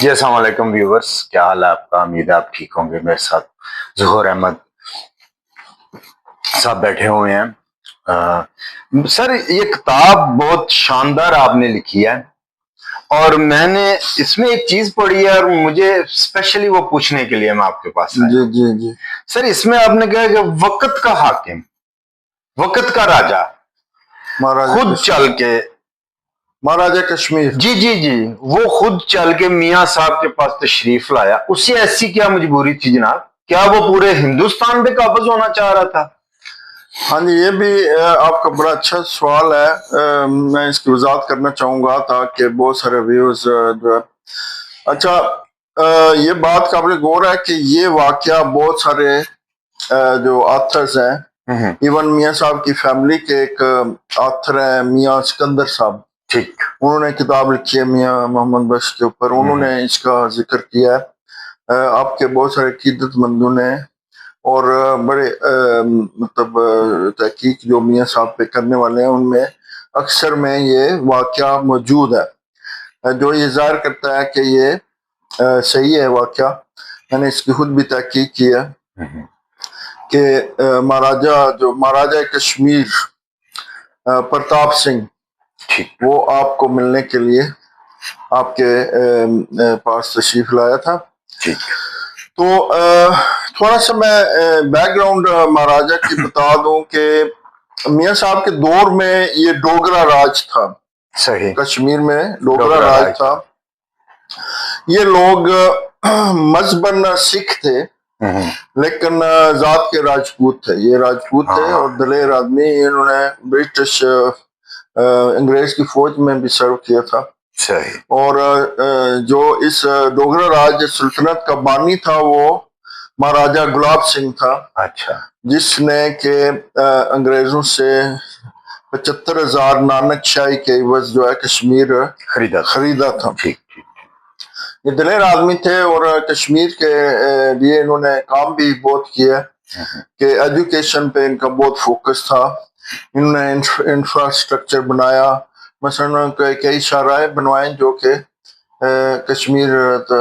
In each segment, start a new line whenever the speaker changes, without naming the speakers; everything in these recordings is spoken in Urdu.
جی السلام علیکم ویورز، کیا حال ہے آپ کا؟ امید ہے آپ ٹھیک ہوں گے۔ میرے ساتھ ظہور احمد صاحب بیٹھے ہوئے ہیں۔ سر یہ کتاب بہت شاندار آپ نے لکھی ہے، اور میں نے اس میں ایک چیز پڑھی ہے اور مجھے اسپیشلی وہ پوچھنے کے لیے میں آپ کے پاس آیا ہوں۔
جی
سر اس میں آپ نے کہا کہ وقت کا حاکم، وقت کا راجا خود چل کے
مہاراجا کشمیر،
جی وہ خود چل کے میاں صاحب کے پاس تشریف لایا۔ اس سے ایسی کیا مجبوری تھی جناب؟ کیا وہ پورے ہندوستان پہ قابض ہونا چاہ رہا تھا؟
ہاں جی، یہ بھی آپ کا بڑا اچھا سوال ہے۔ میں اس کی وضاحت کرنا چاہوں گا تاکہ بہت سارے ویوز جو ہے اچھا یہ بات قابل غور ہے کہ یہ واقعہ بہت سارے جو آتھرز ہیں، ایون میاں صاحب کی فیملی کے ایک آتھر ہیں میاں سکندر صاحب،
ٹھیک،
انہوں نے کتاب لکھی ہے میاں محمد بخش کے اوپر، انہوں نے اس کا ذکر کیا ہے۔ آپ کے بہت سارے عقیدت مندوں نے اور بڑے مطلب تحقیق جو میاں صاحب پہ کرنے والے ہیں ان میں اکثر میں یہ واقعہ موجود ہے، جو یہ ظاہر کرتا ہے کہ یہ صحیح ہے واقعہ۔ میں نے اس کی خود بھی تحقیق کی ہے کہ مہاراجا کشمیر پرتاپ سنگھ، وہ آپ کو ملنے کے لیے آپ کے پاس تشریف لایا تھا۔ تو تھوڑا سا میں بیک گراؤنڈ مہاراجا کی بتا دوں کہ میاں صاحب کے دور میں یہ ڈوگرا راج تھا،
صحیح،
کشمیر میں ڈوگرا راج تھا۔ یہ لوگ مذہباً سکھ تھے لیکن ذات کے راجپوت تھے، یہ راجپوت تھے اور دلیر آدمی۔ انہوں نے برٹش انگریز کی فوج میں بھی سرو کیا تھا، اور جو اس ڈوگرا راج سلطنت کا بانی تھا وہ مہاراجا گلاب سنگھ تھا، جس نے کہ انگریزوں سے 75,000 نانک شاہی کے عوض جو ہے کشمیر خریدا تھا۔ یہ دلیر آدمی تھے اور کشمیر کے لیے انہوں نے کام بھی بہت کیا کہ ایجوکیشن پہ ان کا بہت فوکس تھا۔ انہوں نے انفراسٹرکچر بنایا، مثلا کئی شاہراہیں بنوائیں جو کہ کشمیر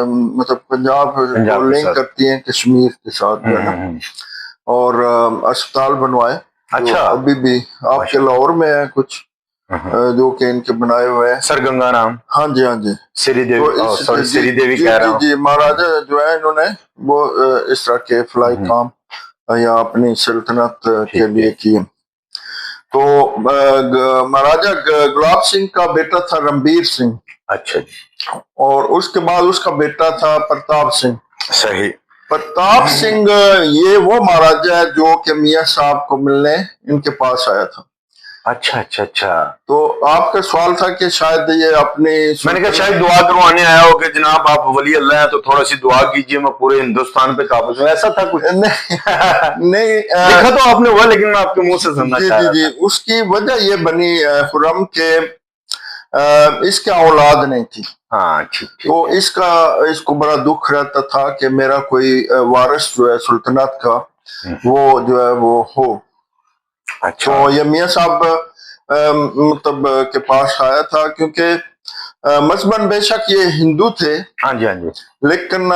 مطلب پنجاب کو لنک کرتی ہیں کشمیر کے ساتھ جو ہے نا، اور اسپتال بنوائے جو ابھی بھی آپ کے لاہور میں ہیں کچھ جو کہ ان کے بنائے ہوئے ہیں،
سر گنگا رام،
ہاں جی
سری دیوی کہہ رہا ہوں۔
جی مہاراجا جو ہے انہوں نے وہ اس طرح کے فلائی کام یا اپنی سلطنت کے لیے کیے۔ تو مہاراجا گلاب سنگھ کا بیٹا تھا رنبیر سنگھ،
اچھا جی،
اور اس کے بعد اس کا بیٹا تھا پرتاپ سنگھ۔
صحیح،
پرتاپ سنگھ یہ وہ مہاراجا ہے جو کہ میاں صاحب کو ملنے ان کے پاس آیا تھا۔
اچھا۔
تو آپ کا سوال تھا کہ شاید یہ اپنی،
میں نے کہا شاید دعا کروانے آیا ہو کہ جناب آپ ولی اللہ ہیں تو تھوڑا سی دعا کیجئے میں پورے ہندوستان پہ قابض ہوں، ایسا تھا کچھ؟
نہیں
لکھا تو آپ نے ہوا، لیکن میں آپ کے منہ سے سننا چاہ رہا
تھا۔ اس کی وجہ یہ بنی خرم کہ اس کے اولاد نہیں تھی، تو اس کو بڑا دکھ رہتا تھا کہ میرا کوئی وارث جو ہے سلطنت کا وہ جو ہے وہ ہو۔ تو یہ میاں صاحب مطلب کے پاس آیا تھا، کیونکہ مذہباً بے شک یہ ہندو تھے، لیکن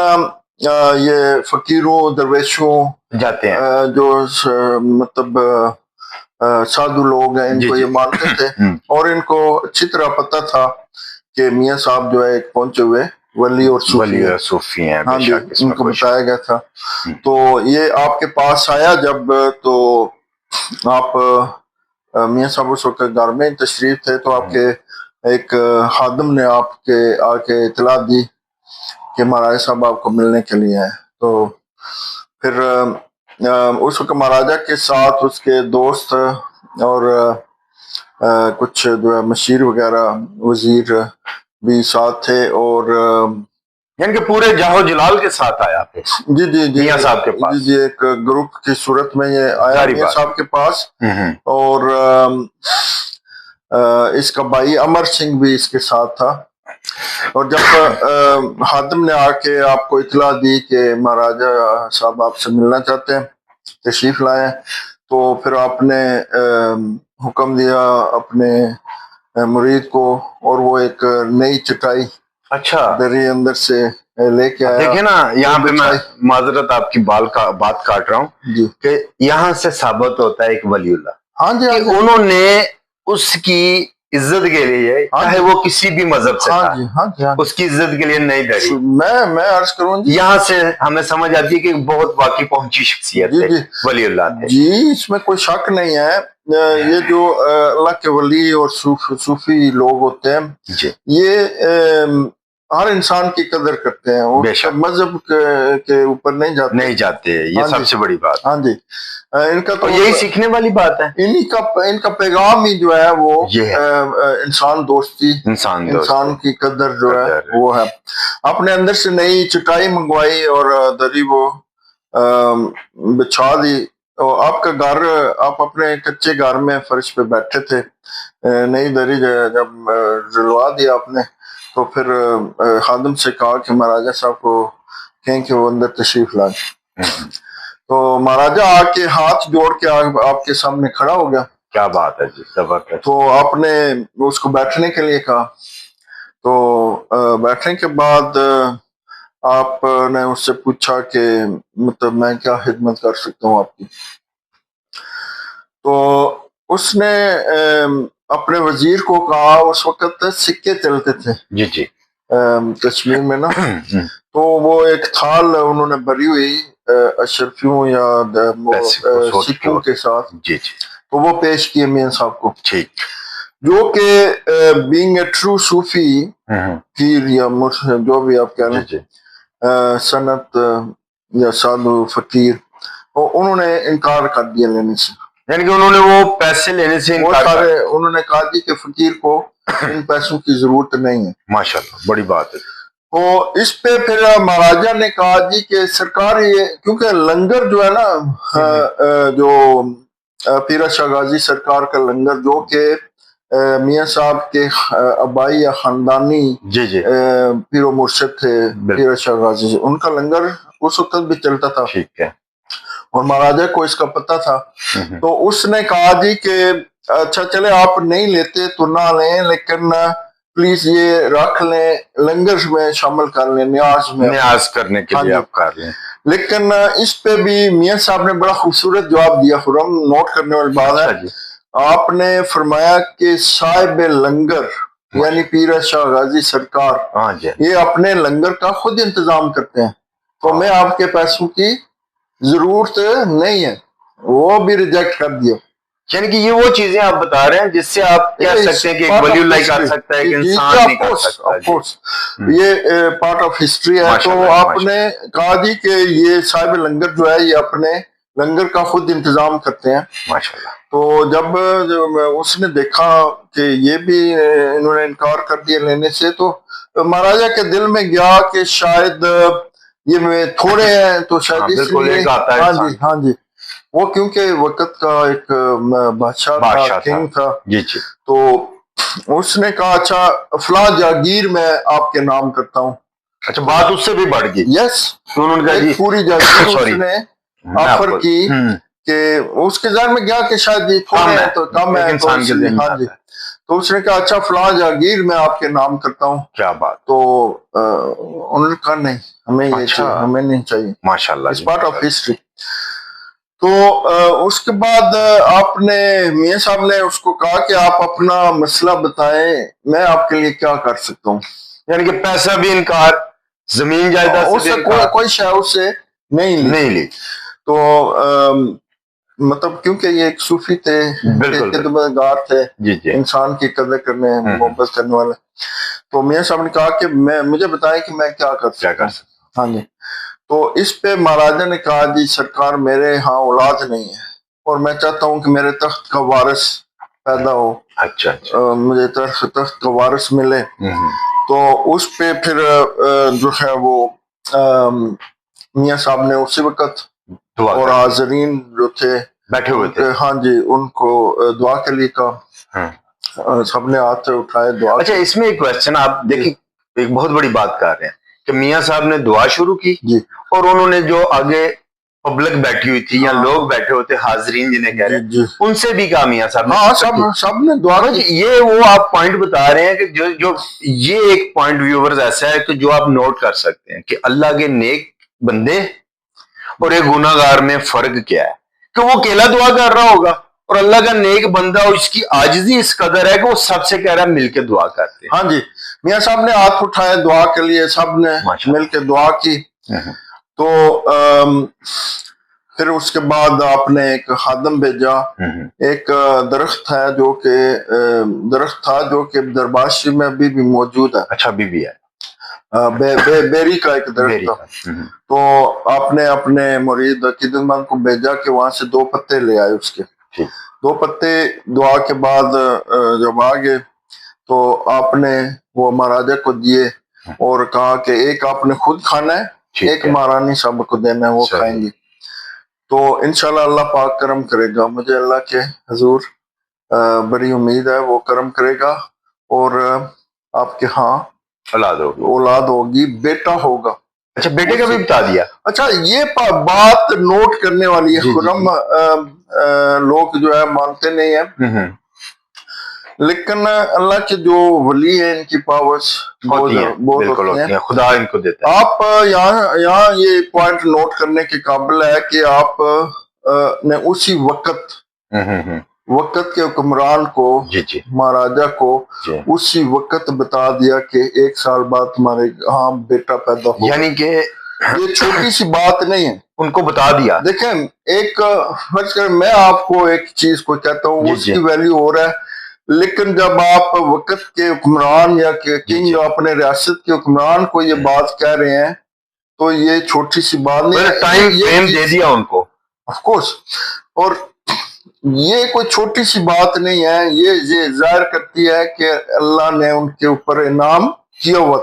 یہ فقیروں درویشوں
جاتے ہیں
جو مطلب سادھو لوگ ہیں ان کو یہ مانتے تھے، اور ان کو اچھی طرح پتہ تھا کہ میاں صاحب جو ہے ایک پہنچے ہوئے ولی اور
صوفی ہیں،
ہاں جی، ان کو بتایا گیا تھا۔ تو یہ آپ کے پاس آیا جب، تو آپ میاں صاحب اس وقت گھر میں تشریف تھے، تو آپ کے ایک خادم نے آپ کے آ کے اطلاع دی کہ مہاراجا صاحب آپ کو ملنے کے لیے ہیں۔ تو پھر اس وقت مہاراجا کے ساتھ اس کے دوست اور کچھ جو ہے مشیر وغیرہ وزیر بھی ساتھ تھے، اور
یعنی کہ پورے جاہو جلال کے ساتھ آیا پھر
جی
میاں صاحب کے پاس،
جی ایک گروپ کی صورت میں یہ آیا میاں صاحب کے پاس، اور اس کا بھائی امر سنگھ بھی اس کے ساتھ تھا۔ اور جب خادم نے آ کے آپ کو اطلاع دی کہ مہاراجا صاحب آپ سے ملنا چاہتے ہیں، تشریف لائیں، تو پھر آپ نے حکم دیا اپنے مرید کو، اور وہ ایک نئی چٹائی
اچھا
دری اندر سے لے کے آیا.
دیکھیں نا یہاں پہ میں معذرت آپ کی بات کاٹ رہا ہوں
جی
کہ یہاں سے ثابت ہوتا ہے ایک ولی اللہ
ہاں جی
کہ انہوں نے اس کی عزت کے لیے چاہے وہ کسی بھی مذہب سے
ہاں
تھا
جی ہاں جی ہاں
اس کی عزت کے لیے نہیں ڈری.
میں عرض کروں جی
یہاں سے ہمیں سمجھ آتی ہے کہ بہت واقعی پہنچی شخصیت
جی
ہے
جی
ولی اللہ تھے.
جی اس میں کوئی شک نہیں ہے. یہ جو اللہ کے ولی اور صوفی لوگ ہوتے ہیں
جی
یہ ہر انسان کی قدر کرتے ہیں, وہ
بے شک
مذہب کے اوپر نہیں
جاتے یہ
ہاں
سب
جی
سے بڑی بات
ہاں جی. ان کا تو
اور یہی سیکھنے والی بات ہے.
ان کا پیغام ہی جو ہے وہ
یہ ہے
انسان دوستی, انسان کی قدر جو ہے وہ ہے. اپنے اندر سے نئی چٹائی منگوائی اور دری وہ بچھا دی. آپ کا گھر, آپ اپنے کچے گھر میں فرش پہ بیٹھے تھے, نئی دری جب ڈلوا دی آپ نے تو پھر خادم سے کہا کہ مہاراجا صاحب کو کہیں کہ وہ اندر تشریف لائیں. تو مہاراجا آ کے ہاتھ جوڑ کے آپ کے سامنے کھڑا ہو گیا.
کیا بات ہے جی, زبردست.
تو آپ نے اس کو بیٹھنے کے لیے کہا. تو بیٹھنے کے بعد آپ نے اس سے پوچھا کہ مطلب میں کیا خدمت کر سکتا ہوں آپ کی. تو اس نے اپنے وزیر کو کہا, اس وقت سکے چلتے تھے
جی جی
کشمیر میں نا, تو وہ ایک تھال انہوں نے بھری ہوئی اشرفیوں یا سکوں کے ساتھ,
جی جی
تو وہ پیش کیے میاں صاحب کو,
ٹھیک,
جو کہ بینگ اے ٹرو صوفی پیر یا جو بھی آپ کہہ لیں, سنت یا سادھو فقیر, انہوں نے انکار کر دیا لینے سے.
یعنی کہ انہوں نے وہ پیسے لینے سے
وہ سارے انہوں نے کہا جی کہ فقیر کو ان پیسوں کی ضرورت نہیں ہے.
ماشاءاللہ بڑی بات ہے.
تو اس پہ پھر مہاراجا نے کہا جی کہ سرکار یہ کیونکہ لنگر جو ہے نا جو پیرا شاہ غازی سرکار کا لنگر جو کہ میاں صاحب کے آبائی یا خاندانی
جی جی
پیر و مرشد تھے پیرا شاہ غازی, ان کا لنگر اس وقت بھی چلتا تھا.
ٹھیک ہے,
اور مہاراجا کو اس کا پتہ تھا. تو اس نے کہا جی کہ اچھا چلے آپ نہیں لیتے تو نہ لیں, لیکن پلیز یہ رکھ لیں, لنگر میں شامل کر لیں,
نیاز کرنے کے لیے آپ کر لیں.
لیکن اس پہ بھی میاں صاحب نے بڑا خوبصورت جواب دیا. خرم نوٹ کرنے والی بات ہے, آپ نے فرمایا کہ صاحب لنگر یعنی پیر شاہ غازی سرکار یہ اپنے لنگر کا خود انتظام کرتے ہیں, تو میں آپ کے پیسوں کی ضرورت نہیں ہے. وہ بھی ریجیکٹ کر دیا.
یعنی کہ یہ وہ چیزیں آپ بتا رہے ہیں جس سے آپ کہہ سکتے ہیں کہ ایک ولی اللہ کر سکتا ہے, ایک انسان نہیں کر سکتا.
یہ پارٹ آف ہسٹری ہے. تو آپ نے کہا جی کہ یہ صاحب لنگر جو ہے یہ اپنے لنگر کا خود انتظام کرتے ہیں.
ماشاءاللہ.
تو جب اس نے دیکھا کہ یہ بھی انہوں نے انکار کر دیا لینے سے, تو مہاراجا کے دل میں گیا کہ شاید یہ تھوڑے ہیں, تو شاید اس لیے ہاں جی وہ کیونکہ وقت کا ایک بادشاہ کنگ تھا.
جی جی.
تو اس نے کہا اچھا فلاں جاگیر میں آپ کے نام کرتا ہوں.
اچھا بات اس سے بھی بڑھ گئی.
یس, پوری جاگیر اس نے آفر کی کہ اس کے ذہن میں گیا کہ شاید یہ تھوڑے ہیں تو کم ہے. ہاں جی, تو اس نے کہا اچھا فلاں جاگیر میں آپ کے نام کرتا ہوں.
کیا بات.
تو انہوں نے کہا نہیں ہمیں یہ چاہیے, ہمیں نہیں چاہیے.
ماشاءاللہ,
اس پارٹ آف ہسٹری. تو اس کے بعد آپ نے میاں صاحب نے اس کو کہا کہ آپ اپنا مسئلہ بتائیں, میں آپ کے لیے کیا کر سکتا ہوں.
یعنی کہ پیسہ بھی انکار, زمین جائیداد سے
کوئی شے اس سے نہیں لی. تو مطلب کیونکہ یہ ایک صوفی تھے, خدمتگار تھے, انسان کی قدر کرنے محبت کرنے والے. تو میاں صاحب نے کہا کہ مجھے بتائیں کہ میں کیا کر سکتا ہوں. ہاں جی. تو اس پہ مہاراجا نے کہا جی سرکار میرے ہاں اولاد نہیں ہے اور میں چاہتا ہوں کہ میرے تخت کا وارث پیدا ہو. اچھا مجھے تخت کا وارث ملے. تو اس پہ پھر جو ہے وہ میاں صاحب نے اسی وقت اور حاضرین جو تھے
بیٹھے ہوئے تھے
ہاں جی ان کو دعا کے لیے کہا. سب نے ہاتھ اٹھائے دعا.
اچھا اس میں ایک کوشچن, آپ دیکھیں ایک بہت بڑی بات کر رہے ہیں کہ میاں صاحب نے دعا شروع کی اور انہوں نے جو آگے پبلک بیٹھی ہوئی تھی یا لوگ بیٹھے ہوتے حاضرین جنہیں کہہ رہے ہیں ان سے بھی کہا میاں صاحب
ہاں سب نے دعا کی.
یہ وہ آپ پوائنٹ بتا رہے ہیں کہ جو یہ ایک پوائنٹ ویورز ایسا ہے کہ جو آپ نوٹ کر سکتے ہیں کہ اللہ کے نیک بندے اور ایک گناہ گار میں فرق کیا ہے کہ وہ اکیلا دعا کر رہا ہوگا اور اللہ کا نیک بندہ اور اس کی عاجزی اس قدر ہے کہ وہ سب سے کہہ رہا ہے مل کے دعا کرتے ہیں.
ہاں جی میاں صاحب نے ہاتھ اٹھائے دعا کے لیے, سب نے مل کے دعا کی. تو پھر اس کے بعد آپ نے ایک خادم بھیجا, ایک درخت ہے جو کہ درخت تھا جو کہ دربار شریف میں ابھی بھی موجود ہے.
اچھا ابھی بھی ہے,
بیری کا ایک درخت تھا. تو آپ نے اپنے مرید عقیدت مند کو بھیجا کہ وہاں سے 2 پتے لے آئے اس کے. 2 پتے دعا کے بعد جب آ گئے تو آپ نے وہ مہاراجا کو دیے اور کہا کہ ایک آپ نے خود کھانا ہے, ایک مہارانی صاحب کو دینا ہے, وہ کھائیں گے. تو انشاءاللہ اللہ پاک کرم کرے گا. مجھے اللہ کے حضور بڑی امید ہے وہ کرم کرے گا اور آپ کے ہاں اولاد ہوگی, بیٹا ہوگا.
اچھا بیٹے کا بھی بتا دیا.
اچھا یہ بات نوٹ کرنے والی ہے. خرم لوگ جو ہے مانتے نہیں ہیں, لیکن اللہ کے جو ولی ہیں ان کی پاورز بہت ہوتی ہیں,
خدا ان کو دیتا ہے.
آپ یہاں یہ پوائنٹ نوٹ کرنے کے قابل ہے کہ آپ نے اسی وقت کے حکمران کو, مہاراجا کو اسی وقت بتا دیا کہ 1 سال بعد تمہارے ہاں بیٹا پیدا ہو.
یعنی کہ
یہ چھوٹی سی بات نہیں ہے,
ان کو بتا دیا.
دیکھیں ایک میں آپ کو ایک چیز کو کہتا ہوں اس کی ویلیو ہو رہا ہے, لیکن جب آپ وقت کے حکمران یا کنگ اپنے ریاست کے حکمران کو یہ بات کہہ رہے ہیں تو یہ چھوٹی سی بات نہیں ہے.
ٹائم فریم دے دیا ان کو
آف کورس, اور یہ کوئی چھوٹی سی بات نہیں ہے. یہ ظاہر کرتی ہے کہ اللہ نے ان کے اوپر انعام کیا ہوا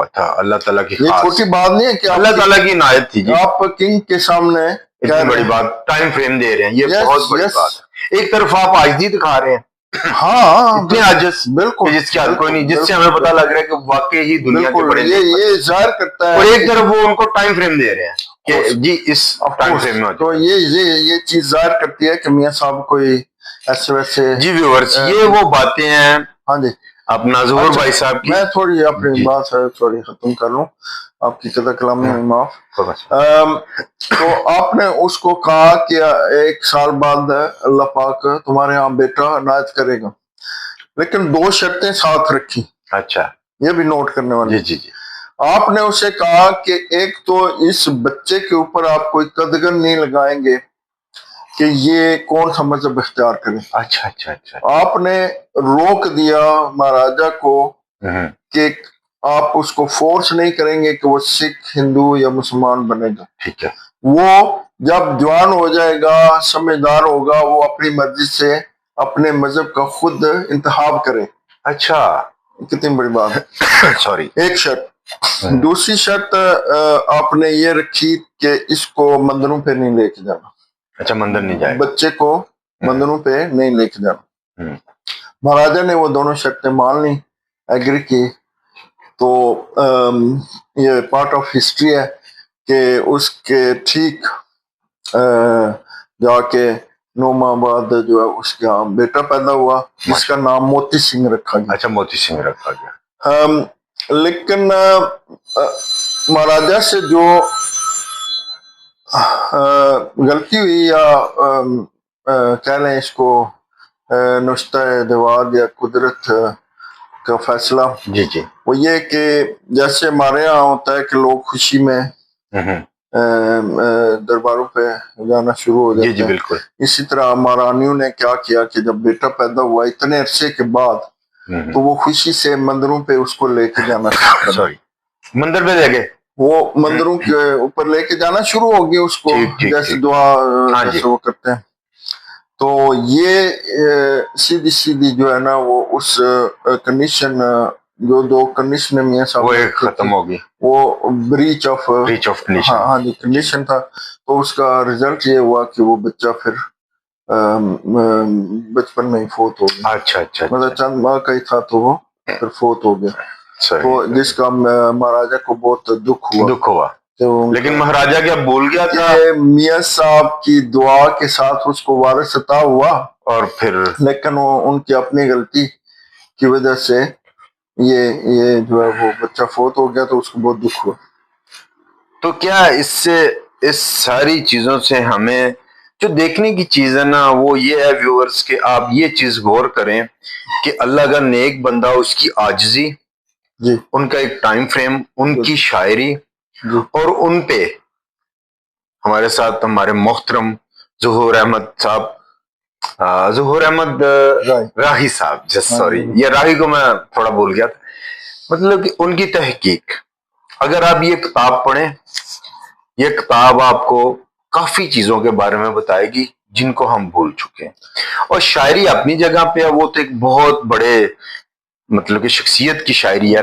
تھا.
اللہ تعالیٰ کی
یہ چھوٹی بات نہیں ہے کہ
اللہ تعالیٰ کی عنایت تھی.
آپ کنگ کے سامنے
اتنی بڑی بات ٹائم فریم دے رہے ہیں, یہ بہت بڑی بات ہے. ایک طرف آپ عاجزی دکھا رہے ہیں,
اتنے
عاجز
بالکل
جس کی حد کوئی نہیں, جس سے ہمیں پتہ لگ رہا ہے کہ واقعی ہی دنیا کے بڑے,
یہ ظاہر کرتا ہے.
اور ایک طرف وہ ان کو ٹائم فریم دے رہے ہیں کہ جی اس ٹائم فریم میں.
تو یہ چیز ظاہر کرتی ہے کہ میاں صاحب کوئی ایسے ویسے.
جی ویورز یہ وہ باتیں ہیں.
ہاں جی
اپنا ظہور بھائی صاحب کی,
میں تھوڑی اپنی بات تھوڑی ختم کر لوں, آپ کی قدر کلامی میں معاف. تو آپ نے اس کو کہا کہ 1 سال بعد اللہ پاک تمہارے ہاں بیٹا عنایت کرے گا, لیکن 2 شرطیں ساتھ رکھی.
اچھا
یہ بھی نوٹ کرنے والی.
جی
آپ نے اسے کہا کہ ایک تو اس بچے کے اوپر آپ کوئی قدغن نہیں لگائیں گے کہ یہ کون سا مذہب اختیار کرے.
اچھا
آپ نے روک دیا مہاراجا کو کہ آپ اس کو فورس نہیں کریں گے کہ وہ سکھ, ہندو یا مسلمان بنے گا.
ٹھیک ہے,
وہ جب جوان ہو جائے گا, سمجھدار ہوگا, وہ اپنی مرضی سے اپنے مذہب کا خود انتخاب کرے.
اچھا
کتنی بڑی بات ہے.
سوری.
ایک شرط. دوسری شرط آپ نے یہ رکھی کہ اس کو مندروں پہ نہیں لے کے جانا.
اچھا مندر نہیں جائے,
بچے کو مندروں پہ نہیں لے کے جانا. مہاراجا نے وہ دونوں شرطیں مان لی, ایگری کی. تو یہ پارٹ آف ہسٹری ہے کہ اس کے ٹھیک جا کے 9 ماہ بعد جو ہے اس کا بیٹا پیدا ہوا جس کا نام موتی سنگھ رکھا گیا.
اچھا موتی سنگھ رکھا گیا.
لیکن مہاراجا سے جو غلطی ہوئی یا کہہ لیں اس کو نشتہ دیوار یا قدرت کا فیصلہ,
جی
وہ یہ کہ جیسے ہمارے یہاں ہوتا ہے کہ لوگ خوشی میں درباروں پہ جانا شروع ہو جاتے ہیں,
بالکل
اسی طرح مہارانیوں نے کیا کیا کہ جب بیٹا پیدا ہوا اتنے عرصے کے بعد تو وہ خوشی سے مندروں پہ اس کو لے کے جانا
مندر پہ لے گئے,
وہ مندروں کے اوپر لے کے جانا شروع ہو گیا اس کو, جیسے دعا جیسے وہ کرتے ہیں. تو یہ سیدھی جو ہے نا وہ اس کنڈیشن جو 2 کنڈیشن میاں صاحب
وہ ختم ہو گئی,
وہ بریچ آف کنڈیشن. ہاں جی کنڈیشن تھا. تو اس کا رزلٹ یہ ہوا کہ وہ بچہ پھر بچپن میں ہی فوت ہو گیا.
اچھا
مطلب چند ماہ کا ہی تھا تو وہ پھر فوت ہو گیا. تو جس کا مہاراجا کو بہت دکھ ہوا. تو
لیکن مہاراجا کیا بھول گیا تھا
میاں صاحب کی دعا کے ساتھ اس کو وارث عطا ہوا،
اور پھر
لیکن وہ ان کی اپنی غلطی کی وجہ سے یہ جو ہے وہ بچہ فوت ہو گیا، تو اس کو بہت دکھ ہوا۔
تو کیا اس ساری چیزوں سے ہمیں جو دیکھنے کی چیز ہے نا وہ یہ ہے ویورز کہ آپ یہ چیز غور کریں کہ اللہ کا نیک بندہ، اس کی عاجزی،
جی
ان کا ایک ٹائم فریم، ان کی شاعری،
جی
اور ان پہ ہمارے ساتھ ہمارے محترم ظہور احمد صاحب، ظہور احمد راہی صاحب، جس سوری یہ راہی کو میں تھوڑا بھول گیا تھا، مطلب کہ ان کی تحقیق، اگر آپ یہ کتاب پڑھیں، یہ کتاب آپ کو کافی چیزوں کے بارے میں بتائے گی جن کو ہم بھول چکے ہیں۔ اور شاعری اپنی جگہ پہ ہے، وہ تو ایک بہت بڑے مطلب کہ شخصیت کی شاعری ہے،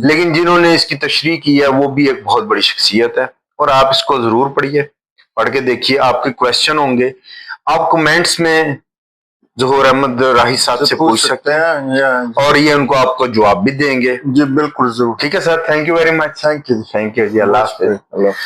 لیکن جنہوں نے اس کی تشریح کی ہے وہ بھی ایک بہت بڑی شخصیت ہے، اور آپ اس کو ضرور پڑھیے، پڑھ کے دیکھیے، آپ کے کویسچن ہوں گے، آپ کمنٹس میں ظہور احمد راہی صاحب سے پوچھ سکتے ہیں، اور یہ ان کو آپ کو جواب بھی دیں گے۔
جی بالکل ضرور۔
ٹھیک ہے sir, thank you very much,
thank you
thank you ji, اللہ حافظ۔